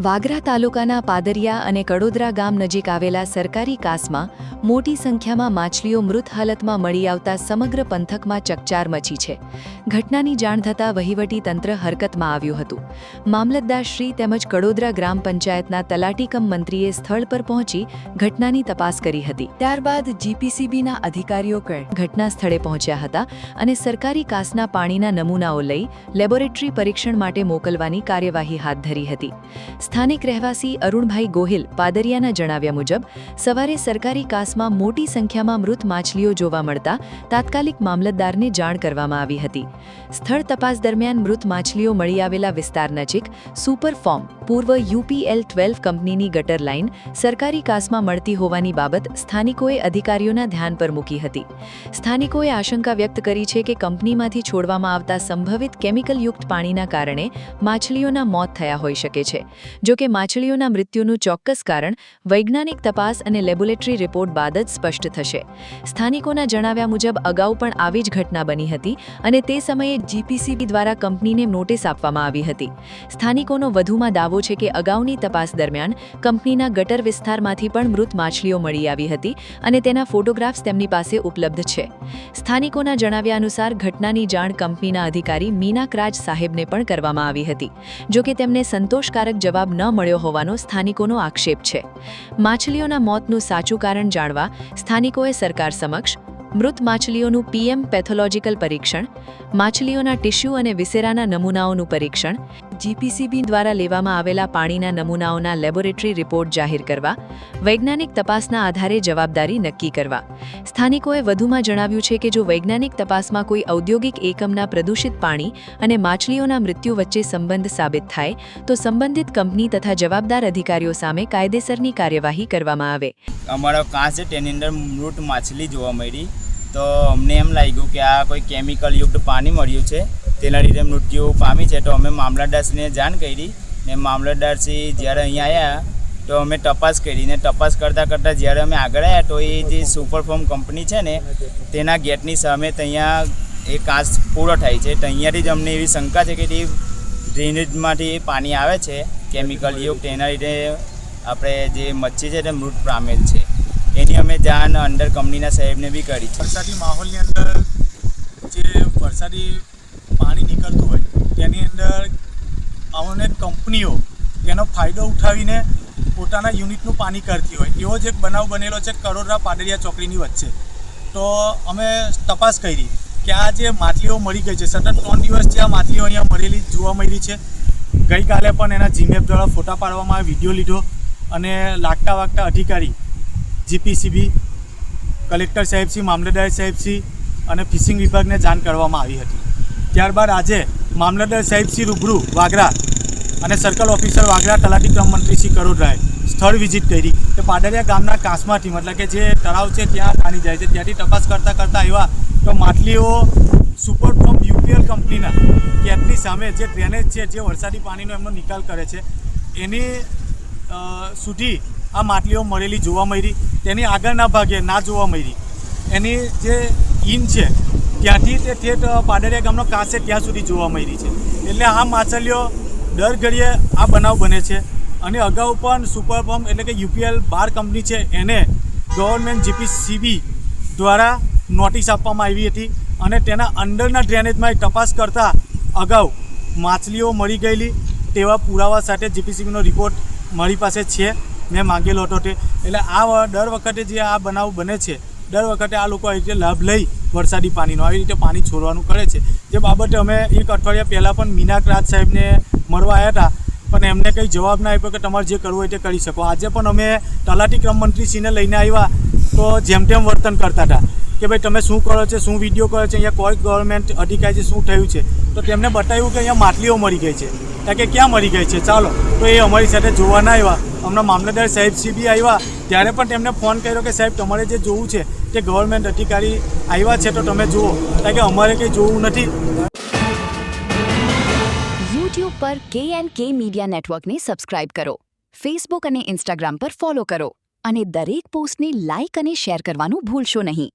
વાગરા તાલુકાના પાદરિયા અને કડોદરા ગામ નજીક આવેલા સરકારી કાસમાં મોટી સંખ્યામાં માછલીઓ મૃત હાલતમાં મળી આવતા સમગ્ર પંથકમાં ચકચાર મચી છે. ઘટનાની જાણ થતાં વહીવટી તંત્ર હરકતમાં આવ્યું હતું. મામલતદારશ્રી તેમજ કડોદરા ગ્રામ પંચાયતના તલાટીકમ મંત્રીએ સ્થળ પર પહોંચી ઘટનાની તપાસ કરી હતી. ત્યારબાદ જીપીસીબીના અધિકારીઓ ઘટના સ્થળે પહોંચ્યા હતા અને સરકારી કાસના પાણીના નમૂનાઓ લઈ લેબોરેટરી પરીક્ષણ માટે મોકલવાની કાર્યવાહી હાથ ધરી હતી. સ્થાનિક રહેવાસી અરુણભાઈ ગોહિલ પાદરિયાના જણાવ્યા મુજબ સવારે સરકારી કાસમાં મોટી સંખ્યામાં મૃત માછલીઓ જોવા મળતા તાત્કાલિક મામલતદારને જાણ કરવામાં આવી હતી. સ્થળ તપાસ દરમિયાન મૃત માછલીઓ મળી આવેલા વિસ્તાર નજીક સુપર ફોર્મ પૂર્વ UPL-12 કંપનીની ગટર લાઇન સરકારી કાસમાં મળતી હોવાની બાબત સ્થાનિકોએ અધિકારીઓના ધ્યાન પર મૂકી હતી. સ્થાનિકોએ આશંકા વ્યક્ત કરી છે કે કંપનીમાંથી છોડવામાં આવતા સંભવિત કેમિકલયુક્ત પાણીના કારણે માછલીઓના મોત થયા હોઈ શકે છે. જો કે માછલીઓના મૃત્યુનું ચોક્કસ કારણ વૈજ્ઞાનિક તપાસ અને લેબોરેટરી રિપોર્ટ બાદ જ સ્પષ્ટ થશે. સ્થાનિકોના જણાવ્યા મુજબ અગાઉ પણ આવી જ ઘટના બની હતી અને તે સમયે જીપીસીબી દ્વારા કંપનીને નોટિસ આપવામાં આવી હતી. સ્થાનિકોનો વધુમાં દાવો છે કે અગાઉની તપાસ દરમિયાન કંપનીના ગટર વિસ્તારમાંથી પણ મૃત માછલીઓ મળી આવી હતી અને તેના ફોટોગ્રાફ્સ તેમની પાસે ઉપલબ્ધ છે. સ્થાનિકોના જણાવ્યા અનુસાર ઘટનાની જાણ કંપનીના અધિકારી મીનાક રાજ સાહેબને પણ કરવામાં આવી હતી. જો કે તેમને સંતોષકારક જવાબ ન મળ્યો હોવાનો સ્થાનિકોનો આક્ષેપ છે. માછલીઓના મોતનું સાચું કારણ જાણવા સ્થાનિકોએ સરકાર સમક્ષ મૃત માછલીઓનું PM પેથોલોજીકલ પરીક્ષણ, માછલીઓના ટિશ્યુ અને વિસેરાના નમૂનાઓનું પરીક્ષણ, જીપીસીબી દ્વારા લેવામાં આવેલા પાણીના નમૂનાઓના લેબોરેટરી રિપોર્ટ જાહેર કરવા, વૈજ્ઞાનિક તપાસના આધારે જવાબદારી નક્કી કરવા. સ્થાનિકોએ વધુમાં જણાવ્યું છે કે જો વૈજ્ઞાનિક તપાસમાં કોઈ ઔદ્યોગિક એકમના પ્રદૂષિત પાણી અને માછલીઓના મૃત્યુ વચ્ચે સંબંધ સાબિત થાય તો સંબંધિત કંપની તથા જવાબદાર અધિકારીઓ સામે કાયદેસરની કાર્યવાહી કરવામાં આવે. અમારો કાંસ છે તેની અંદર મૃત માછલી જોવા મળી તો અમને એમ લાગ્યું કે આ કોઈ કેમિકલયુક્ત પાણી મળ્યું છે, તેના લીધે મૃત્યુ પામી છે. તો અમે મામલતદારશ્રીને જાણ કરી ને મામલતદારશ્રી જ્યારે અહીંયા આવ્યા તો અમે તપાસ કરી ને તપાસ કરતાં જ્યારે અમે આગળ આવ્યા તો એ જે સુપરફોર્મ કંપની છે ને તેના ગેટની સામે ત્યાં એ કાચ પૂરો થાય છે. તો અહીંયાથી જ અમને એવી શંકા છે કે તે ડ્રેનેજમાંથી પાણી આવે છે કેમિકલયુક્ત, એના લીધે આપણે જે મચ્છી છે તે મૃત પામેલ છે. એની અમે જાણ અંદર કંપનીના સાહેબને બી કરી છે. વરસાદી માહોલની અંદર જે વરસાદી પાણી નીકળતું હોય તેની અંદર અનેક કંપનીઓ તેનો ફાયદો ઉઠાવીને પોતાના યુનિટનું પાણી કરતી હોય એવો જ એક બનાવ બનેલો છે કડોદરા પાદરિયા ચોકડીની વચ્ચે. તો અમે તપાસ કરી કે આ જે માછલીઓ મળી ગઈ છે, સતત 3 દિવસથી આ માછલીઓ અહીંયા મળેલી જોવા મળી છે. ગઈકાલે પણ એના જીમેપ દ્વારા ફોટા પાડવામાં આવે, વિડીયો લીધો અને લાગતા વાગતા અધિકારી જીપીસીબી, કલેક્ટર સાહેબશ્રી, મામલતદાર સાહેબશ્રી અને ફિશિંગ વિભાગને જાણ કરવામાં આવી હતી. ત્યારબાદ આજે મામલતદાર સાહેબશ્રી રૂબરૂ વાગરા અને સર્કલ ઓફિસર વાગરા તલાટીકમ મંત્રી શ્રી કડોદરાએ સ્થળ વિઝિટ કરી કે પાદરિયા ગામના કાંસમાંથી મતલબ કે જે તળાવ છે ત્યાં પાણી જાય છે ત્યાંથી તપાસ કરતાં આવ્યા તો માછલીઓ સુપરફોર્મ UPL કંપનીના ગેટની સામે જે ડ્રેનેજ છે, જે વરસાદી પાણીનો એમનો નિકાલ કરે છે એની સુધી આ માછલીઓ મળેલી જોવા મળી. તેની આગળના ભાગે ના જોવા મળી. એની જે ઇન છે ત્યાંથી તે ઠેઠ પાદરિયા ગામનો કાંસ છે ત્યાં સુધી જોવા મળી છે. એટલે આ માછલીઓ દર ઘડીએ આ બનાવ બને છે. અને અગાઉ પણ સુપરફોર્મ એટલે કે UPL-12 કંપની છે એને ગવર્મેન્ટ જીપીસીબી દ્વારા નોટિસ આપવામાં આવી હતી અને તેના અંદરના ડ્રેનેજમાં તપાસ કરતાં અગાઉ માછલીઓ મળી ગયેલી તેવા પુરાવા સાથે જીપીસીબીનો રિપોર્ટ મારી પાસે છે, મેં માંગેલો હતો તે. એટલે આ દર વખતે જે આ બનાવ બને છે દર વખતે આ લોકો આવી રીતે લાભ લઈ વરસાદી પાણીનો આવી રીતે પાણી છોડવાનું કરે છે. જે બાબતે અમે 1 અઠવાડિયા પહેલાં પણ મીનાક રાજ સાહેબને મળવા આવ્યા હતા પણ એમને કંઈ જવાબ ના આપ્યો કે તમારે જે કરવું હોય તે કરી શકો. આજે પણ અમે તલાટીકમ મંત્રીશ્રીને લઈને આવ્યા તો જેમ તેમ વર્તન કરતા હતા કે ભાઈ તમે શું કરો છો, શું વિડીયો કરો છો, અહીંયા કોઈ ગવર્મેન્ટ અધિકારી શું થયું છે. તો તેમને બતાવ્યું કે અહીંયા માછલીઓ મળી ગઈ છે. ત્યાં કે ક્યાં મળી ગઈ છે, ચાલો. તો એ અમારી સાથે જોવા ના આવ્યા. હમણાં મામલતદાર સાહેબશ્રી બી આવ્યા ત્યારે પણ તેમને ફોન કર્યો કે સાહેબ તમારે જે જોવું છે તે ગવર્મેન્ટ અધિકારી આવ્યા છે તો તમે જુઓ, કારણ કે અમારે કંઈ જોવું નથી. YouTube પર K&K મીડિયા નેટવર્કને સબસ્ક્રાઇબ કરો, Facebook અને Instagram પર ફોલો કરો અને દરેક પોસ્ટને લાઇક અને શેર કરવાનું ભૂલશો નહીં.